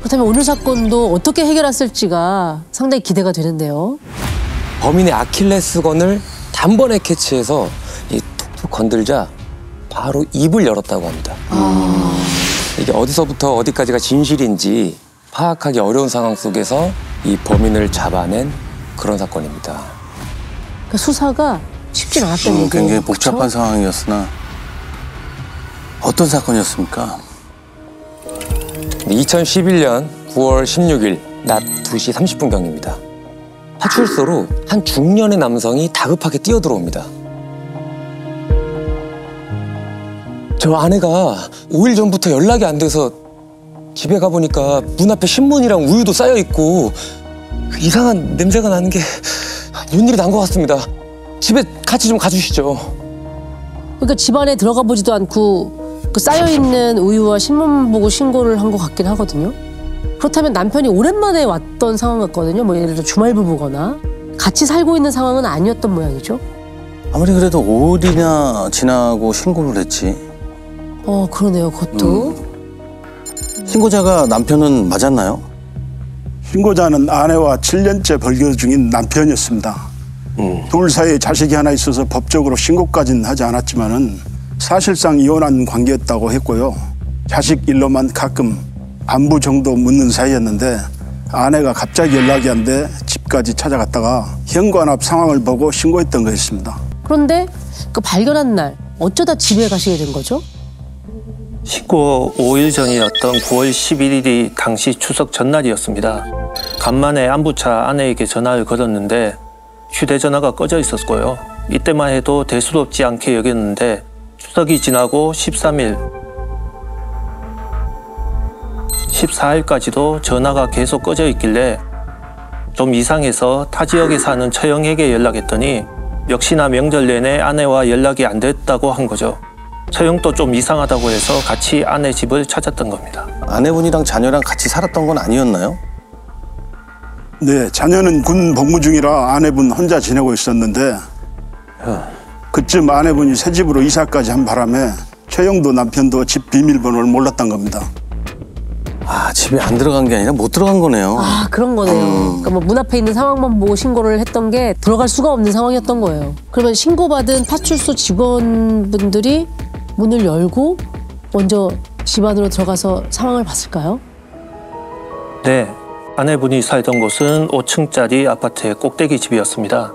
그렇다면 오늘 사건도 어떻게 해결했을지가 상당히 기대가 되는데요. 범인의 아킬레스건을 단번에 캐치해서 이 툭툭 건들자 바로 입을 열었다고 합니다. 이게 어디서부터 어디까지가 진실인지 파악하기 어려운 상황 속에서 이 범인을 잡아낸 그런 사건입니다. 그러니까 수사가 쉽진 않았던 얘기예요. 굉장히 복잡한 상황이었으나 어떤 사건이었습니까? 2011년 9월 16일 낮 2시 30분경입니다. 파출소로 한 중년의 남성이 다급하게 뛰어들어옵니다. 저 아내가 5일 전부터 연락이 안 돼서 집에 가보니까 문 앞에 신문이랑 우유도 쌓여있고 이상한 냄새가 나는 게 뭔 일이 난 것 같습니다. 집에 같이 좀 가주시죠. 그러니까 집 안에 들어가 보지도 않고 그 쌓여있는 우유와 신문 보고 신고를 한 것 같긴 하거든요. 그렇다면 남편이 오랜만에 왔던 상황 같거든요. 뭐 예를 들어 주말 부부거나 같이 살고 있는 상황은 아니었던 모양이죠. 아무리 그래도 5일이나 지나고 신고를 했지. 그러네요. 그것도. 신고자가 남편은 맞았나요? 신고자는 아내와 7년째 벌교 중인 남편이었습니다. 둘 사이에 자식이 하나 있어서 법적으로 신고까지는 하지 않았지만은 사실상 이혼한 관계였다고 했고요. 자식 일로만 가끔 안부 정도 묻는 사이였는데 아내가 갑자기 연락이 안 돼 집까지 찾아갔다가 현관 앞 상황을 보고 신고했던 거였습니다. 그런데 그 발견한 날 어쩌다 집에 가시게 된 거죠? 신고 5일 전이었던 9월 11일이 당시 추석 전날이었습니다. 간만에 안부차 아내에게 전화를 걸었는데 휴대전화가 꺼져 있었고요. 이때만 해도 대수롭지 않게 여겼는데 추석이 지나고 13일, 14일까지도 전화가 계속 꺼져 있길래 좀 이상해서 타 지역에 사는 처형에게 연락했더니 역시나 명절 내내 아내와 연락이 안 됐다고 한 거죠. 처형도 좀 이상하다고 해서 같이 아내 집을 찾았던 겁니다. 아내분이랑 자녀랑 같이 살았던 건 아니었나요? 네, 자녀는 군 복무 중이라 아내분 혼자 지내고 있었는데 그쯤 아내분이 새 집으로 이사까지 한 바람에 처형도 남편도 집 비밀번호를 몰랐던 겁니다. 아, 집에 안 들어간 게 아니라 못 들어간 거네요. 아, 그런 거네요. 그러니까 뭐 문 앞에 있는 상황만 보고 신고를 했던 게 들어갈 수가 없는 상황이었던 거예요. 그러면 신고받은 파출소 직원분들이 문을 열고 먼저 집 안으로 들어가서 상황을 봤을까요? 네, 아내분이 살던 곳은 5층짜리 아파트의 꼭대기 집이었습니다.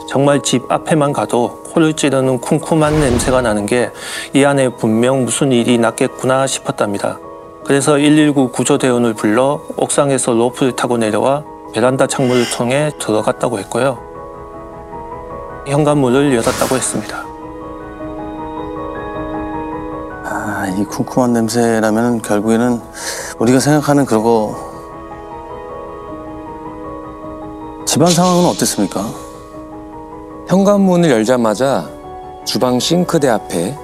정말 집 앞에만 가도 코를 찌르는 쿰쿰한 냄새가 나는 게 이 안에 분명 무슨 일이 났겠구나 싶었답니다. 그래서 119 구조대원을 불러 옥상에서 로프를 타고 내려와 베란다 창문을 통해 들어갔다고 했고요. 현관문을 열었다고 했습니다. 아, 이 쿰쿰한 냄새라면 결국에는 우리가 생각하는 그거. 집안 상황은 어땠습니까? 현관문을 열자마자 주방 싱크대 앞에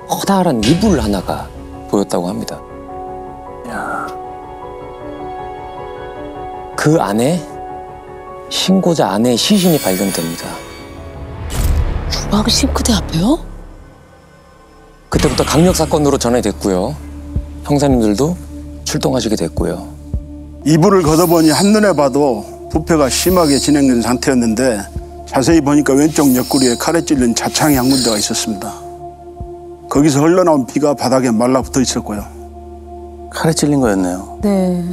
커다란 이불 하나가 보였다고 합니다. 그 안에 신고자 아내의 시신이 발견됩니다. 주방 싱크대 앞에요? 그때부터 강력사건으로 전환됐고요. 형사님들도 출동하시게 됐고요. 이불을 걷어보니 한눈에 봐도 부패가 심하게 진행된 상태였는데 자세히 보니까 왼쪽 옆구리에 칼에 찔린 자창이 한 군데가 있었습니다. 거기서 흘러나온 피가 바닥에 말라붙어 있었고요. 칼에 찔린 거였네요. 네.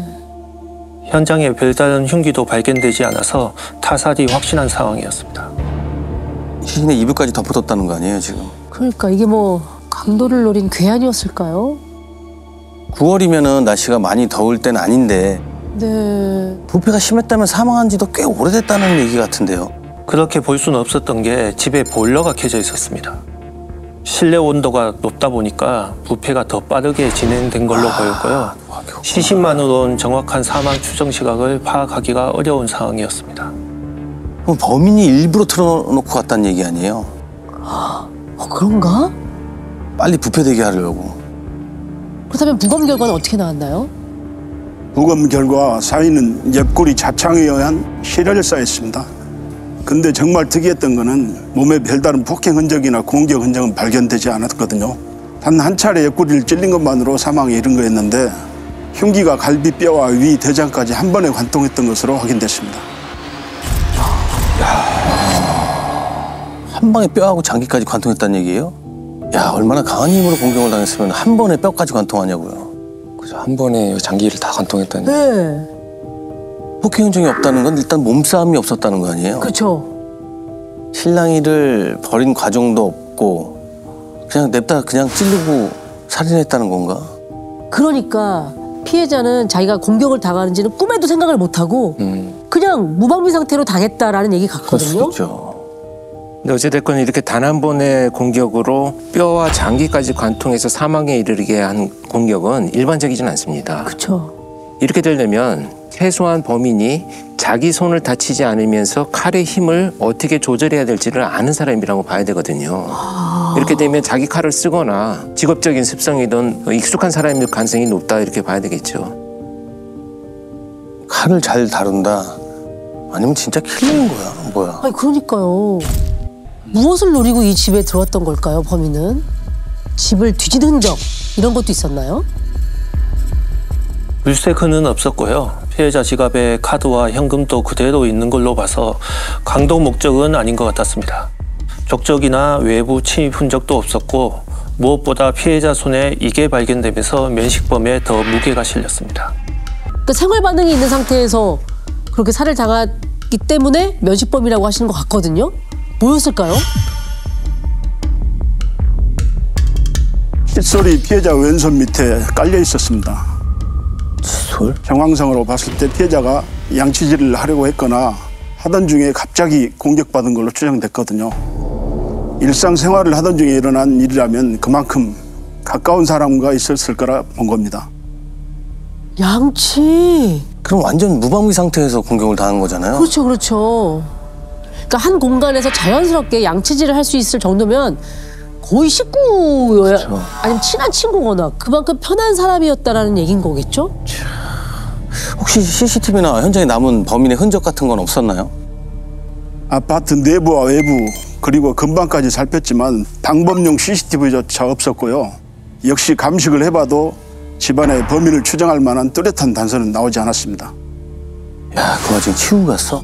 현장에 별다른 흉기도 발견되지 않아서 타살이 확신한 상황이었습니다. 시신에 이불까지 덮어뒀다는 거 아니에요, 지금? 그러니까 이게 뭐 강도를 노린 괴한이었을까요? 9월이면은 날씨가 많이 더울 때는 아닌데 네. 부패가 심했다면 사망한 지도 꽤 오래됐다는 얘기 같은데요. 그렇게 볼 수는 없었던 게 집에 보일러가 켜져 있었습니다. 실내 온도가 높다 보니까 부패가 더 빠르게 진행된 걸로 보였고요. 시신만으로는 정확한 사망 추정 시각을 파악하기가 어려운 상황이었습니다. 그럼 범인이 일부러 틀어놓고 갔다는 얘기 아니에요? 그런가? 빨리 부패되게 하려고. 그렇다면 부검 결과는 어떻게 나왔나요? 부검 결과 사인은 옆구리 자창에 의한 실혈사였습니다. 근데 정말 특이했던 거는 몸에 별다른 폭행 흔적이나 공격 흔적은 발견되지 않았거든요. 단 한 차례 옆구리를 찔린 것만으로 사망에 이른 거였는데 흉기가 갈비뼈와 위 대장까지 한 번에 관통했던 것으로 확인됐습니다. 한 방에 뼈하고 장기까지 관통했다는 얘기예요? 야, 얼마나 강한 힘으로 공격을 당했으면 한 번에 뼈까지 관통하냐고요. 그래서 한 번에 장기를 다 관통했다니. 네. 폭행 흔적이 없다는 건 일단 몸싸움이 없었다는 거 아니에요? 그렇죠. 신랑이를 버린 과정도 없고 그냥 냅다 그냥 찌르고 살인했다는 건가? 그러니까 피해자는 자기가 공격을 당하는지는 꿈에도 생각을 못하고 그냥 무방비 상태로 당했다라는 얘기 그럴 수도 같거든요. 있죠. 근데 어찌됐건 이렇게 단 한 번의 공격으로 뼈와 장기까지 관통해서 사망에 이르게 한 공격은 일반적이진 않습니다. 그렇죠. 이렇게 되려면 최소한 범인이 자기 손을 다치지 않으면서 칼의 힘을 어떻게 조절해야 될지를 아는 사람이라고 봐야 되거든요. 이렇게 되면 자기 칼을 쓰거나 직업적인 습성이든 익숙한 사람일 가능성이 높다 이렇게 봐야 되겠죠. 칼을 잘 다룬다. 아니면 진짜 킬러인 거야? 뭐야? 아니 그러니까요. 무엇을 노리고 이 집에 들어왔던 걸까요, 범인은? 집을 뒤진 흔적 이런 것도 있었나요? 물색은 없었고요. 피해자 지갑에 카드와 현금도 그대로 있는 걸로 봐서 강도 목적은 아닌 것 같았습니다. 족적이나 외부 침입 흔적도 없었고 무엇보다 피해자 손에 이게 발견되면서 면식범에 더 무게가 실렸습니다. 그러니까 생활 반응이 있는 상태에서 그렇게 살해를 당했기 때문에 면식범이라고 하시는 것 같거든요. 뭐였을까요? 칫솔이 피해자 왼손 밑에 깔려 있었습니다. 칫솔? 정황상으로 봤을 때 피해자가 양치질을 하려고 했거나 하던 중에 갑자기 공격받은 걸로 추정됐거든요. 일상생활을 하던 중에 일어난 일이라면 그만큼 가까운 사람과 있었을 거라 본 겁니다. 양치. 그럼 완전 무방비 상태에서 공격을 당한 거잖아요. 그렇죠, 그렇죠. 그러니까 한 공간에서 자연스럽게 양치질을 할 수 있을 정도면 거의 식구여야 아니면 친한 친구거나 그만큼 편한 사람이었다라는 얘기인 거겠죠? 혹시 CCTV나 현장에 남은 범인의 흔적 같은 건 없었나요? 아파트 내부와 외부 그리고 근방까지 살폈지만 방범용 CCTV조차 없었고요. 역시 감식을 해봐도 집안에 범인을 추정할 만한 뚜렷한 단서는 나오지 않았습니다. 야, 그 와중에 치우고 갔어?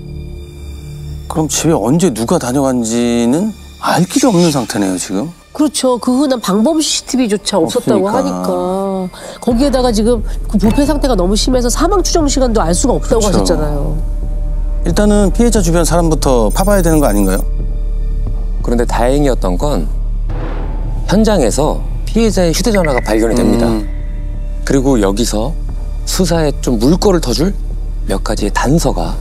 그럼 집에 언제 누가 다녀간지는 알 길이 없는 상태네요, 지금. 그렇죠. 그 흔한 방범 CCTV조차 없었다고 없으니까. 하니까 거기에다가 지금 그 부패 상태가 너무 심해서 사망 추정 시간도 알 수가 없다고 그렇죠. 하셨잖아요. 일단은 피해자 주변 사람부터 파봐야 되는 거 아닌가요? 그런데 다행이었던 건 현장에서 피해자의 휴대전화가 발견이 됩니다. 그리고 여기서 수사에 좀 물꼬를 터줄 몇 가지의 단서가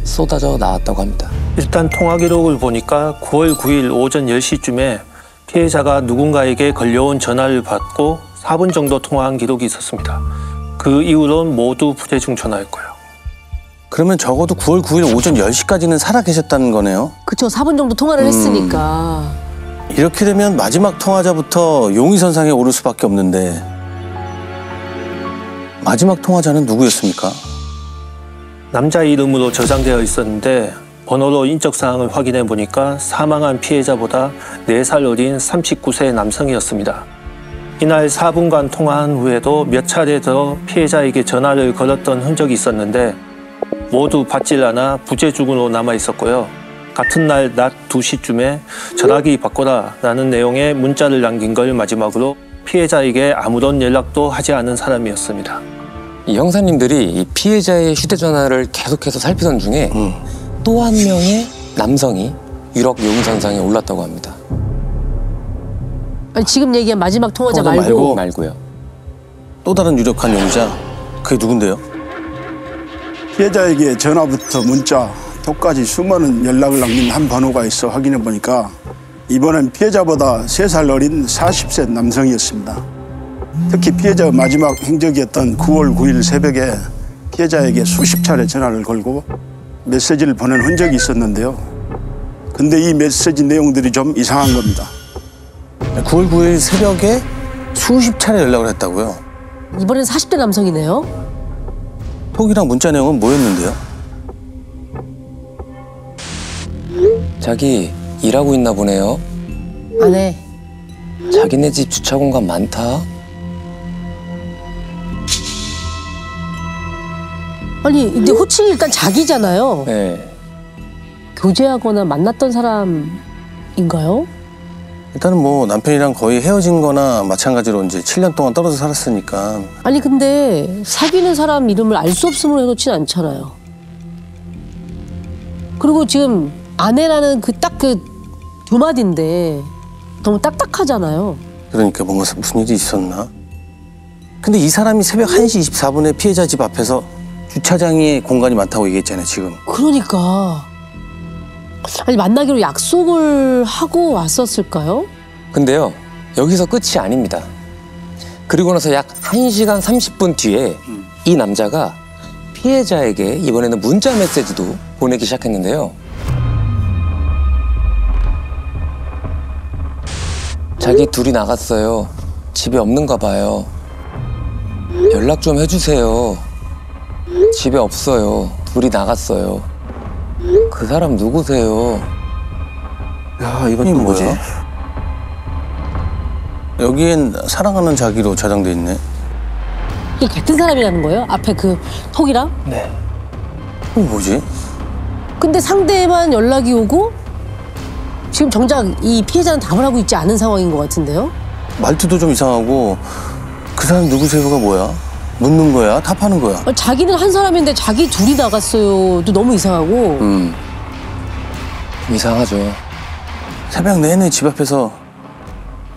쏟아져 나왔다고 합니다. 일단 통화 기록을 보니까 9월 9일 오전 10시쯤에 피해자가 누군가에게 걸려온 전화를 받고 4분 정도 통화한 기록이 있었습니다. 그 이후로는 모두 부재중 전화였고요. 그러면 적어도 9월 9일 오전 10시까지는 살아 계셨다는 거네요. 그렇죠. 4분 정도 통화를 했으니까. 이렇게 되면 마지막 통화자부터 용의선상에 오를 수밖에 없는데 마지막 통화자는 누구였습니까? 남자 이름으로 저장되어 있었는데 번호로 인적사항을 확인해 보니까 사망한 피해자보다 4살 어린 39세 남성이었습니다. 이날 4분간 통화한 후에도 몇 차례 더 피해자에게 전화를 걸었던 흔적이 있었는데 모두 받질 않아 부재중으로 남아 있었고요. 같은 날 낮 2시쯤에 전화기 바꿔라 라는 내용의 문자를 남긴 걸 마지막으로 피해자에게 아무런 연락도 하지 않은 사람이었습니다. 이 형사님들이 이 피해자의 휴대전화를 계속해서 살피던 중에 또 한 명의 남성이 유력 용의선상에 올랐다고 합니다. 아니, 지금 얘기한 마지막 통화자 통화자 말고. 말고요. 또 다른 유력한 용의자, 그게 누군데요? 피해자에게 전화부터 문자, 톡까지 수많은 연락을 남긴 한 번호가 있어 확인해 보니까 이번엔 피해자보다 3살 어린 40세 남성이었습니다. 특히 피해자의 마지막 행적이었던 9월 9일 새벽에 피해자에게 수십 차례 전화를 걸고 메시지를 보낸 흔적이 있었는데요. 근데 이 메시지 내용들이 좀 이상한 겁니다. 9월 9일 새벽에 수십 차례 연락을 했다고요? 이번엔 40대 남성이네요. 톡이랑 문자 내용은 뭐였는데요? 자기 일하고 있나 보네요. 아내. 자기네 집 주차 공간 많다. 아니 근데 호칭이 일단 자기잖아요. 네. 교제하거나 만났던 사람인가요? 일단은 뭐 남편이랑 거의 헤어진 거나 마찬가지로 이제 7년 동안 떨어져 살았으니까. 아니 근데 사귀는 사람 이름을 알 수 없음으로 해놓진 않잖아요. 그리고 지금 아내라는 그 딱 그 두 마디인데 너무 딱딱하잖아요. 그러니까 뭔가 무슨 일이 있었나? 근데 이 사람이 새벽 1시 24분에 피해자 집 앞에서 주차장에 공간이 많다고 얘기했잖아요, 지금. 그러니까 아니 만나기로 약속을 하고 왔었을까요? 근데요, 여기서 끝이 아닙니다. 그리고 나서 약 1시간 30분 뒤에 이 남자가 피해자에게 이번에는 문자 메시지도 보내기 시작했는데요. 자기 둘이 나갔어요. 집에 없는가 봐요. 연락 좀 해주세요. 집에 없어요. 둘이 나갔어요. 그 사람 누구세요? 야, 이건 또 뭐지? 여기엔 사랑하는 자기로 저장돼 있네. 이게 같은 사람이라는 거예요? 앞에 그 톡이랑? 네. 뭐지? 근데 상대만 연락이 오고 지금 정작 이 피해자는 답을 하고 있지 않은 상황인 것 같은데요? 말투도 좀 이상하고 그 사람 누구세요가 뭐야? 묻는 거야? 답하는 거야? 아니, 자기는 한 사람인데 자기 둘이 나갔어요도 너무 이상하고 이상하죠. 새벽 내내 집 앞에서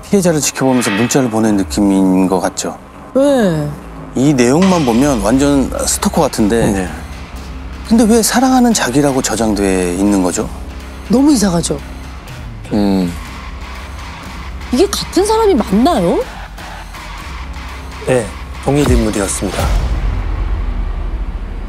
피해자를 지켜보면서 문자를 보낸 느낌인 것 같죠? 네. 이 내용만 보면 완전 스토커 같은데 근데 왜 사랑하는 자기라고 저장돼 있는 거죠? 너무 이상하죠? 이게 같은 사람이 맞나요? 네, 동일 인물이었습니다.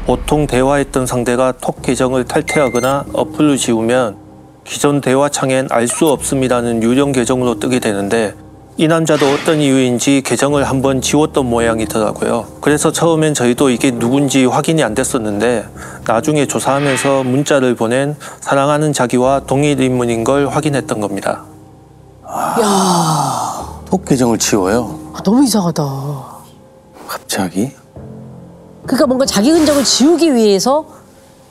보통 대화했던 상대가 톡 계정을 탈퇴하거나 어플을 지우면 기존 대화창엔 알 수 없음이라는 유령 계정으로 뜨게 되는데 이 남자도 어떤 이유인지 계정을 한번 지웠던 모양이더라고요. 그래서 처음엔 저희도 이게 누군지 확인이 안 됐었는데 나중에 조사하면서 문자를 보낸 사랑하는 자기와 동일 인물인 걸 확인했던 겁니다. 톡 계정을 지워요? 아, 너무 이상하다. 갑자기? 그러니까 뭔가 자기 흔적을 지우기 위해서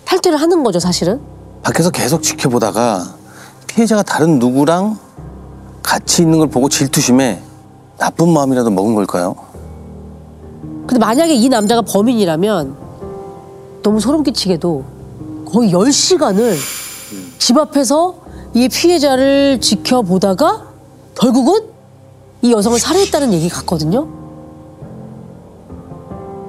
탈퇴를 하는 거죠, 사실은. 밖에서 계속 지켜보다가 피해자가 다른 누구랑 같이 있는 걸 보고 질투심에 나쁜 마음이라도 먹은 걸까요? 근데 만약에 이 남자가 범인이라면 너무 소름 끼치게도 거의 10시간을 집 앞에서 이 피해자를 지켜보다가 결국은 이 여성을 살해했다는 얘기 같거든요.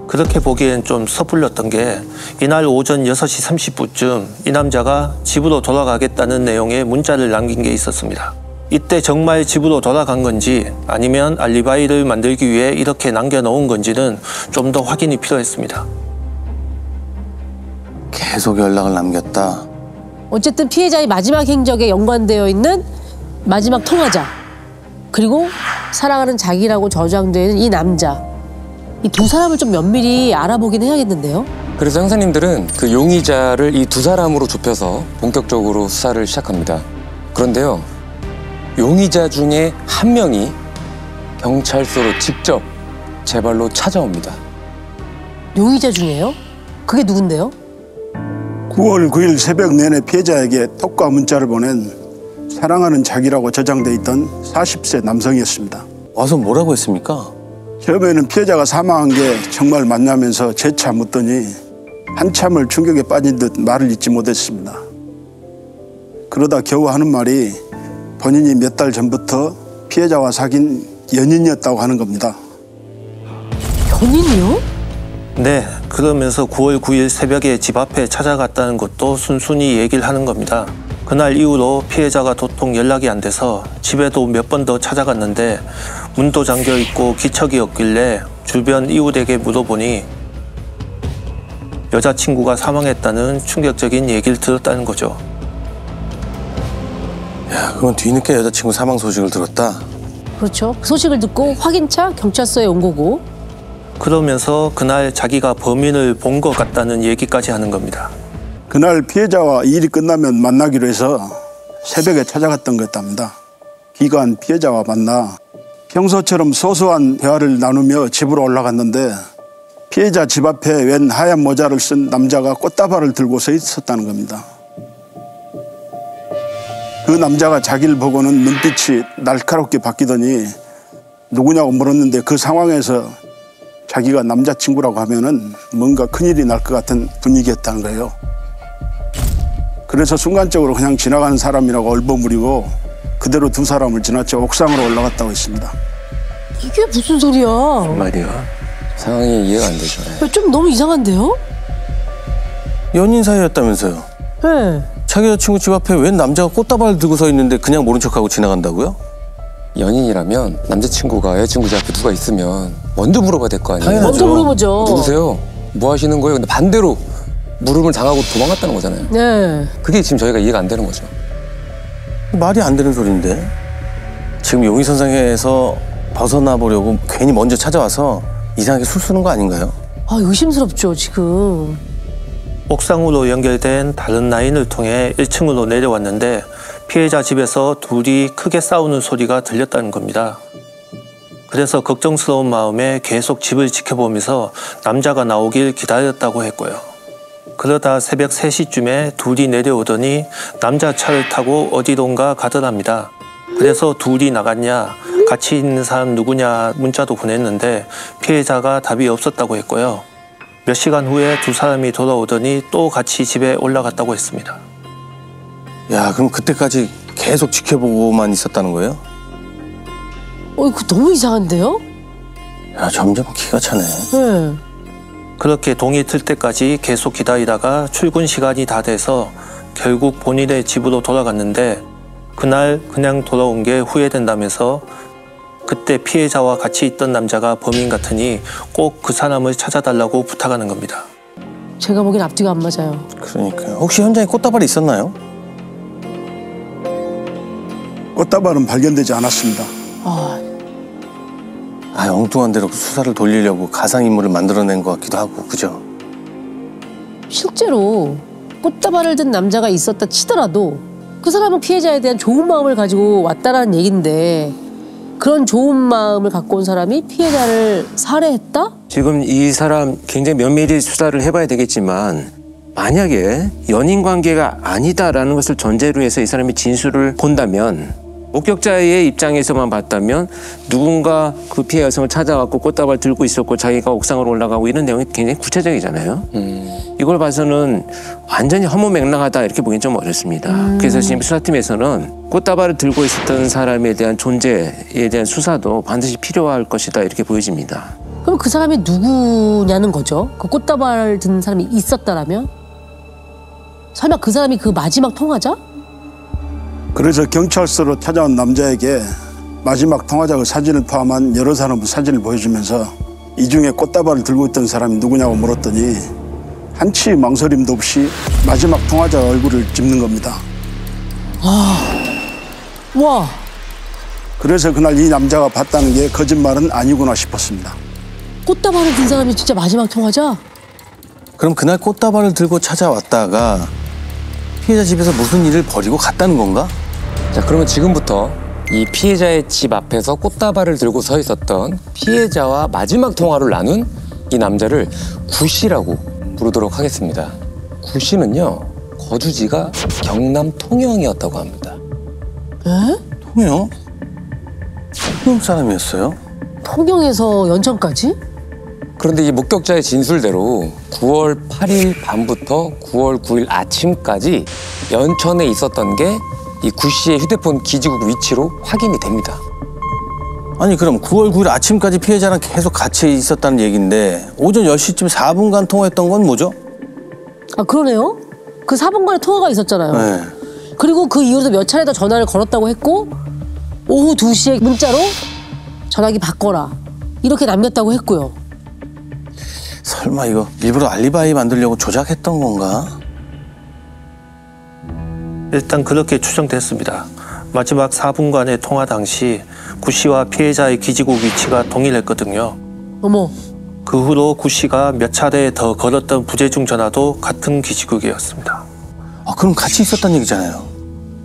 그렇게 보기엔 좀 섣불렸던 게 이날 오전 6시 30분쯤 이 남자가 집으로 돌아가겠다는 내용의 문자를 남긴 게 있었습니다. 이때 정말 집으로 돌아간 건지 아니면 알리바이를 만들기 위해 이렇게 남겨놓은 건지는 좀 더 확인이 필요했습니다. 계속 연락을 남겼다. 어쨌든 피해자의 마지막 행적에 연관되어 있는 마지막 통화자 그리고 사랑하는 자기라고 저장되어 있는 이 남자 이 두 사람을 좀 면밀히 알아보긴 해야겠는데요. 그래서 형사님들은 그 용의자를 이 두 사람으로 좁혀서 본격적으로 수사를 시작합니다. 그런데요, 용의자 중에 한 명이 경찰서로 직접 제 발로 찾아옵니다. 용의자 중에요? 그게 누군데요? 9월 9일 새벽 내내 피해자에게 톡과 문자를 보낸 사랑하는 자기라고 저장돼 있던 40세 남성이었습니다. 와서 뭐라고 했습니까? 처음에는 피해자가 사망한 게 정말 맞냐면서 재차 묻더니 한참을 충격에 빠진 듯 말을 잇지 못했습니다. 그러다 겨우 하는 말이 본인이 몇 달 전부터 피해자와 사귄 연인이었다고 하는 겁니다. 연인이요? 네, 그러면서 9월 9일 새벽에 집 앞에 찾아갔다는 것도 순순히 얘기를 하는 겁니다. 그날 이후로 피해자가 도통 연락이 안 돼서 집에도 몇 번 더 찾아갔는데 문도 잠겨 있고 기척이 없길래 주변 이웃에게 물어보니 여자친구가 사망했다는 충격적인 얘기를 들었다는 거죠. 야, 그건 뒤늦게 여자친구 사망 소식을 들었다. 그렇죠. 그 소식을 듣고 확인차 경찰서에 온 거고. 그러면서 그날 자기가 범인을 본 것 같다는 얘기까지 하는 겁니다. 그날 피해자와 일이 끝나면 만나기로 해서 새벽에 찾아갔던 것 같답니다. 기관 피해자와 만나 평소처럼 소소한 대화를 나누며 집으로 올라갔는데 피해자 집 앞에 웬 하얀 모자를 쓴 남자가 꽃다발을 들고 서 있었다는 겁니다. 그 남자가 자기를 보고는 눈빛이 날카롭게 바뀌더니 누구냐고 물었는데 그 상황에서 자기가 남자친구라고 하면은 뭔가 큰일이 날 것 같은 분위기였다는 거예요. 그래서 순간적으로 그냥 지나가는 사람이라고 얼버무리고 그대로 두 사람을 지나쳐 옥상으로 올라갔다고 했습니다. 이게 무슨 소리야? 말이야. 상황이 이해가 안 되죠. 좀 너무 이상한데요? 연인 사이였다면서요. 네. 자기 여자친구 집 앞에 웬 남자가 꽃다발을 들고 서 있는데 그냥 모른 척하고 지나간다고요? 연인이라면 남자친구가 여자친구 집 앞에 누가 있으면 먼저 물어봐야 될 거 아니에요. 당연하죠. 먼저 물어보죠. 누구세요? 뭐 하시는 거예요? 근데 반대로 물음을 당하고 도망갔다는 거잖아요. 네. 그게 지금 저희가 이해가 안 되는 거죠. 말이 안 되는 소리인데. 지금 용의선상에서 벗어나 보려고 괜히 먼저 찾아와서 이상하게 술 쓰는 거 아닌가요? 아, 의심스럽죠, 지금. 옥상으로 연결된 다른 라인을 통해 1층으로 내려왔는데 피해자 집에서 둘이 크게 싸우는 소리가 들렸다는 겁니다. 그래서 걱정스러운 마음에 계속 집을 지켜보면서 남자가 나오길 기다렸다고 했고요. 그러다 새벽 3시쯤에 둘이 내려오더니 남자 차를 타고 어디론가 가더랍니다. 그래서 둘이 나갔냐, 같이 있는 사람 누구냐 문자도 보냈는데 피해자가 답이 없었다고 했고요. 몇 시간 후에 두 사람이 돌아오더니 또 같이 집에 올라갔다고 했습니다. 야, 그럼 그때까지 계속 지켜보고만 있었다는 거예요? 이거 너무 이상한데요? 야, 점점 기가 차네. 네. 그렇게 동이 틀 때까지 계속 기다리다가 출근 시간이 다 돼서 결국 본인의 집으로 돌아갔는데 그날 그냥 돌아온 게 후회된다면서 그때 피해자와 같이 있던 남자가 범인 같으니 꼭 그 사람을 찾아달라고 부탁하는 겁니다. 제가 보기엔 앞뒤가 안 맞아요. 그러니까요. 혹시 현장에 꽃다발이 있었나요? 꽃다발은 발견되지 않았습니다. 엉뚱한 대로 수사를 돌리려고 가상인물을 만들어낸 것 같기도 하고, 그죠? 실제로 꽃다발을 든 남자가 있었다 치더라도 그 사람은 피해자에 대한 좋은 마음을 가지고 왔다라는 얘긴데 그런 좋은 마음을 갖고 온 사람이 피해자를 살해했다? 지금 이 사람 굉장히 면밀히 수사를 해봐야 되겠지만 만약에 연인 관계가 아니다라는 것을 전제로 해서 이 사람이 진술을 본다면 목격자의 입장에서만 봤다면 누군가 그 피해 여성을 찾아왔고 꽃다발 들고 있었고 자기가 옥상으로 올라가고 이런 내용이 굉장히 구체적이잖아요. 이걸 봐서는 완전히 허무맹랑하다 이렇게 보기는 좀 어렵습니다. 그래서 지금 수사팀에서는 꽃다발을 들고 있었던 사람에 대한 존재에 대한 수사도 반드시 필요할 것이다 이렇게 보여집니다. 그럼 그 사람이 누구냐는 거죠? 그 꽃다발 든 사람이 있었다라면? 설마 그 사람이 그 마지막 통화자? 그래서 경찰서로 찾아온 남자에게 마지막 통화자 그 사진을 포함한 여러 사람의 사진을 보여주면서 이 중에 꽃다발을 들고 있던 사람이 누구냐고 물었더니 한치 망설임도 없이 마지막 통화자 얼굴을 짚는 겁니다. 와, 그래서 그날 이 남자가 봤다는 게 거짓말은 아니구나 싶었습니다. 꽃다발을 든 사람이 진짜 마지막 통화자? 그럼 그날 꽃다발을 들고 찾아왔다가 피해자 집에서 무슨 일을 벌이고 갔다는 건가? 자, 그러면 지금부터 이 피해자의 집 앞에서 꽃다발을 들고 서 있었던 피해자와 마지막 통화를 나눈 이 남자를 구씨라고 부르도록 하겠습니다. 구씨는요, 거주지가 경남 통영이었다고 합니다. 에? 통영? 통영 사람이었어요? 통영에서 연천까지? 그런데 이 목격자의 진술대로 9월 8일 밤부터 9월 9일 아침까지 연천에 있었던 게 이 구씨의 휴대폰 기지국 위치로 확인이 됩니다. 아니 그럼 9월 9일 아침까지 피해자랑 계속 같이 있었다는 얘기인데 오전 10시쯤 4분간 통화했던 건 뭐죠? 아, 그러네요? 그 4분간의 통화가 있었잖아요. 네. 그리고 그 이후로도 몇 차례 더 전화를 걸었다고 했고 오후 2시에 문자로 전화기 바꿔라 이렇게 남겼다고 했고요. 설마 이거 일부러 알리바이 만들려고 조작했던 건가? 일단 그렇게 추정됐습니다. 마지막 4분간의 통화 당시 구씨와 피해자의 기지국 위치가 동일했거든요. 어머, 그 후로 구씨가 몇 차례 더 걸었던 부재중 전화도 같은 기지국이었습니다. 아 그럼 같이 있었다는 얘기잖아요.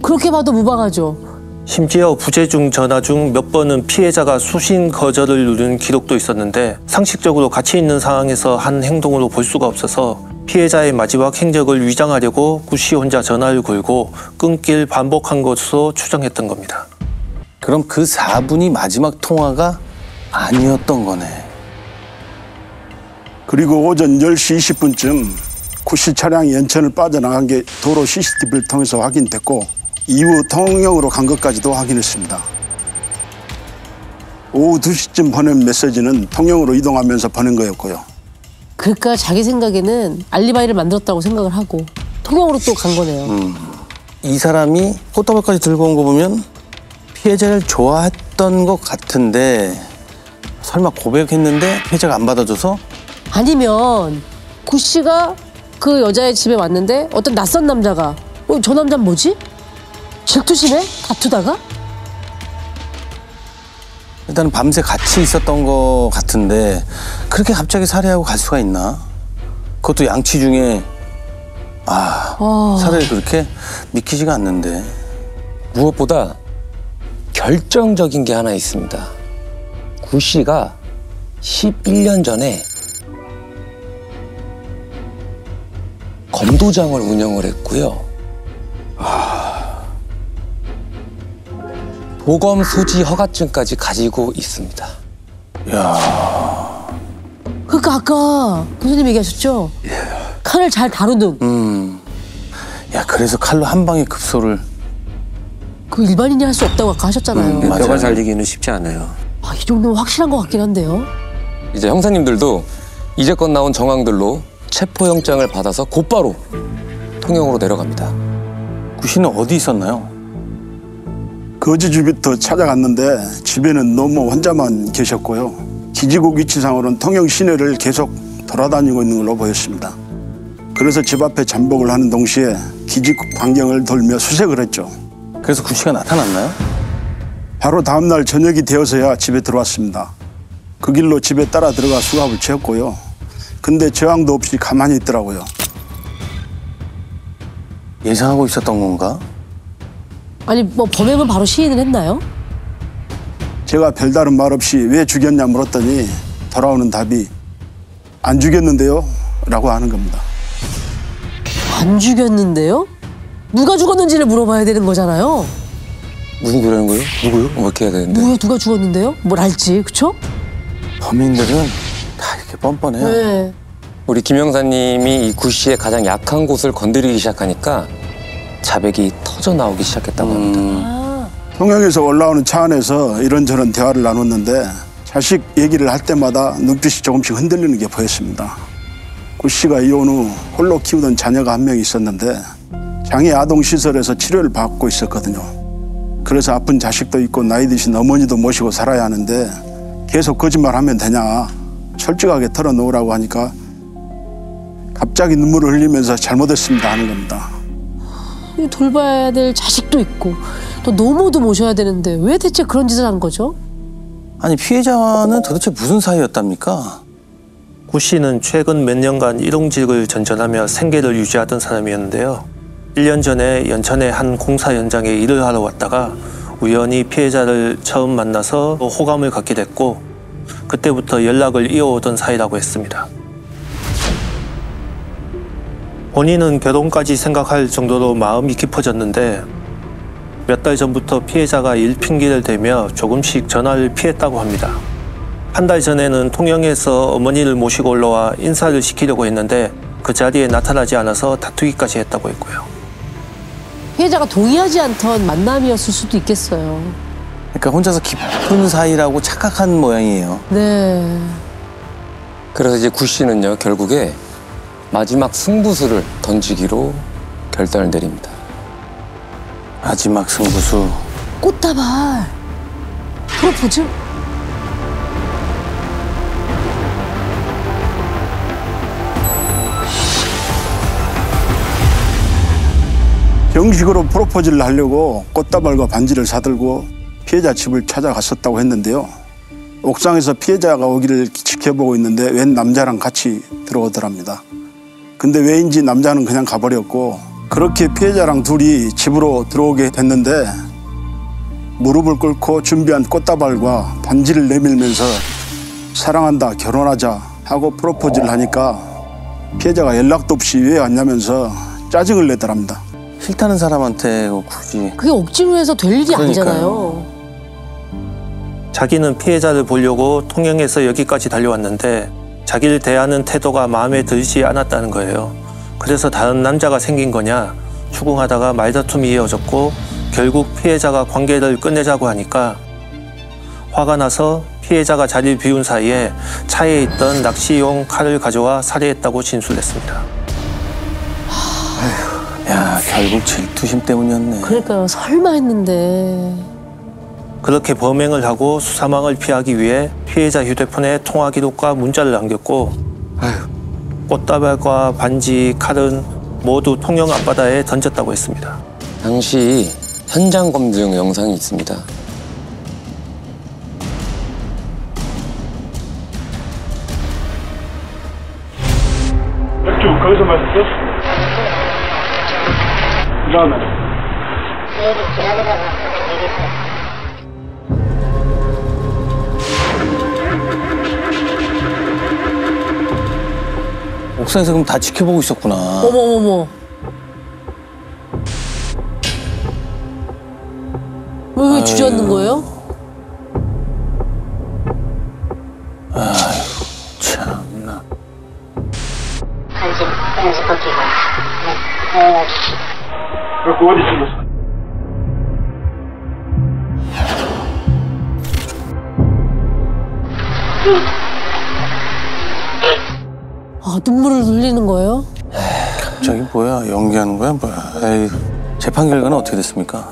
그렇게 봐도 무방하죠. 심지어 부재중 전화 중 몇 번은 피해자가 수신 거절을 누른 기록도 있었는데 상식적으로 가치 있는 상황에서 한 행동으로 볼 수가 없어서 피해자의 마지막 행적을 위장하려고 구씨 혼자 전화를 걸고 끊길 반복한 것으로 추정했던 겁니다. 그럼 그 4분이 마지막 통화가 아니었던 거네. 그리고 오전 10시 20분쯤 구씨 차량이 연천을 빠져나간 게 도로 CCTV를 통해서 확인됐고 이후 통영으로 간 것까지도 확인했습니다. 오후 2시쯤 보낸 메시지는 통영으로 이동하면서 보낸 거였고요. 그러니까 자기 생각에는 알리바이를 만들었다고 생각을 하고 통영으로 또 간 거네요. 이 사람이 꽃다발까지 들고 온 거 보면 피해자를 좋아했던 것 같은데 설마 고백했는데 피해자가 안 받아줘서? 아니면 구씨가 그 여자의 집에 왔는데 어떤 낯선 남자가 저 남자는 뭐지? 질투심에 다투다가? 일단 밤새 같이 있었던 것 같은데 그렇게 갑자기 살해하고 갈 수가 있나? 그것도 양치 중에 살해를 그렇게 믿기지가 않는데. 무엇보다 결정적인 게 하나 있습니다. 구씨가 11년 전에 검도장을 운영을 했고요. 도검 소지 허가증까지 가지고 있습니다. 그러니까 아까 교수님 얘기하셨죠? 칼을 잘 다루는. 야, 그래서 칼로 한 방에 급소를. 그 일반인이 할 수 없다고 아까 하셨잖아요. 맞아요. 뼈가 잘리기는 쉽지 않아요. 이 정도면 확실한 것 같긴 한데요. 이제 형사님들도 이제껏 나온 정황들로 체포영장을 받아서 곧바로 통영으로 내려갑니다. 구씨는 어디 있었나요? 거주지부터 찾아갔는데 집에는 너무 혼자만 계셨고요. 기지국 위치상으로는 통영 시내를 계속 돌아다니고 있는 걸로 보였습니다. 그래서 집 앞에 잠복을 하는 동시에 기지국 반경을 돌며 수색을 했죠. 그래서 구씨가 나타났나요? 바로 다음날 저녁이 되어서야 집에 들어왔습니다. 그 길로 집에 따라 들어가 수갑을 채웠고요. 근데 저항도 없이 가만히 있더라고요. 예상하고 있었던 건가? 아니 뭐 범행은 바로 시인을 했나요? 제가 별다른 말 없이 왜 죽였냐 물었더니 돌아오는 답이 안 죽였는데요? 라고 하는 겁니다. 안 죽였는데요? 누가 죽었는지를 물어봐야 되는 거잖아요. 무슨 소리하는 거예요? 누구요? 뭐 이렇게 해야 되는데. 뭐야 누가 죽었는데요? 뭘 알지, 그쵸? 범인들은 다 이렇게 뻔뻔해요. 네. 우리 김 형사님이 이 구씨의 가장 약한 곳을 건드리기 시작하니까 자백이 터져 나오기 시작했다고 합니다. 통영에서 올라오는 차 안에서 이런저런 대화를 나눴는데 자식 얘기를 할 때마다 눈빛이 조금씩 흔들리는 게 보였습니다. 구씨가 이혼 후 홀로 키우던 자녀가 한 명 있었는데 장애 아동시설에서 치료를 받고 있었거든요. 그래서 아픈 자식도 있고 나이 드신 어머니도 모시고 살아야 하는데 계속 거짓말하면 되냐, 솔직하게 털어놓으라고 하니까 갑자기 눈물을 흘리면서 잘못했습니다 하는 겁니다. 돌봐야 될 자식도 있고 또 노모도 모셔야 되는데 왜 대체 그런 짓을 한 거죠? 아니, 피해자와는 도대체 무슨 사이였답니까? 구씨는 최근 몇 년간 일용직을 전전하며 생계를 유지하던 사람이었는데요. 1년 전에 연천의 한 공사 현장에 일을 하러 왔다가 우연히 피해자를 처음 만나서 호감을 갖게 됐고 그때부터 연락을 이어오던 사이라고 했습니다. 본인은 결혼까지 생각할 정도로 마음이 깊어졌는데 몇 달 전부터 피해자가 일 핑계를 대며 조금씩 전화를 피했다고 합니다. 한 달 전에는 통영에서 어머니를 모시고 올라와 인사를 시키려고 했는데 그 자리에 나타나지 않아서 다투기까지 했다고 했고요. 피해자가 동의하지 않던 만남이었을 수도 있겠어요. 그러니까 혼자서 깊은 사이라고 착각한 모양이에요. 네. 그래서 이제 구씨는요, 결국에 마지막 승부수를 던지기로 결단을 내립니다. 마지막 승부수. 꽃다발. 프로포즈? 정식으로 프로포즈를 하려고 꽃다발과 반지를 사들고 피해자 집을 찾아갔었다고 했는데요. 옥상에서 피해자가 오기를 지켜보고 있는데 웬 남자랑 같이 들어오더랍니다. 근데 왜인지 남자는 그냥 가버렸고 그렇게 피해자랑 둘이 집으로 들어오게 됐는데 무릎을 꿇고 준비한 꽃다발과 반지를 내밀면서 사랑한다, 결혼하자 하고 프로포즈를 하니까 피해자가 연락도 없이 왜 왔냐면서 짜증을 내더랍니다. 싫다는 사람한테 굳이. 그게 억지로 해서 될 일이 그러니까요. 아니잖아요. 자기는 피해자를 보려고 통영에서 여기까지 달려왔는데 자기를 대하는 태도가 마음에 들지 않았다는 거예요. 그래서 다른 남자가 생긴 거냐 추궁하다가 말다툼이 이어졌고 결국 피해자가 관계를 끝내자고 하니까 화가 나서 피해자가 자리를 비운 사이에 차에 있던 낚시용 칼을 가져와 살해했다고 진술했습니다. 야, 결국 질투심 때문이었네. 그러니까요. 설마 했는데. 그렇게 범행을 하고 수사망을 피하기 위해 피해자 휴대폰에 통화 기록과 문자를 남겼고 꽃다발과 반지, 칼은 모두 통영 앞바다에 던졌다고 했습니다. 당시 현장 검증 영상이 있습니다. 맥주 거기서 마셨어? 그 다음에 옥상에서 그럼 다 지켜보고 있었구나. 어머머머. 왜 주저앉는 거예요? 참나. 한식 버티고. 그래서 어디 찍었어? 아, 눈물을 흘리는 거예요? 갑자기 뭐야? 연기하는 거야? 뭐야? 에이, 재판 결과는 어떻게 됐습니까?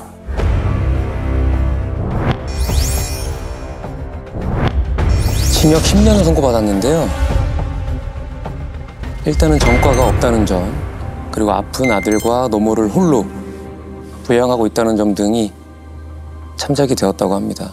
징역 10년을 선고받았는데요. 일단은 전과가 없다는 점, 그리고 아픈 아들과 노모를 홀로 부양하고 있다는 점 등이 참작이 되었다고 합니다.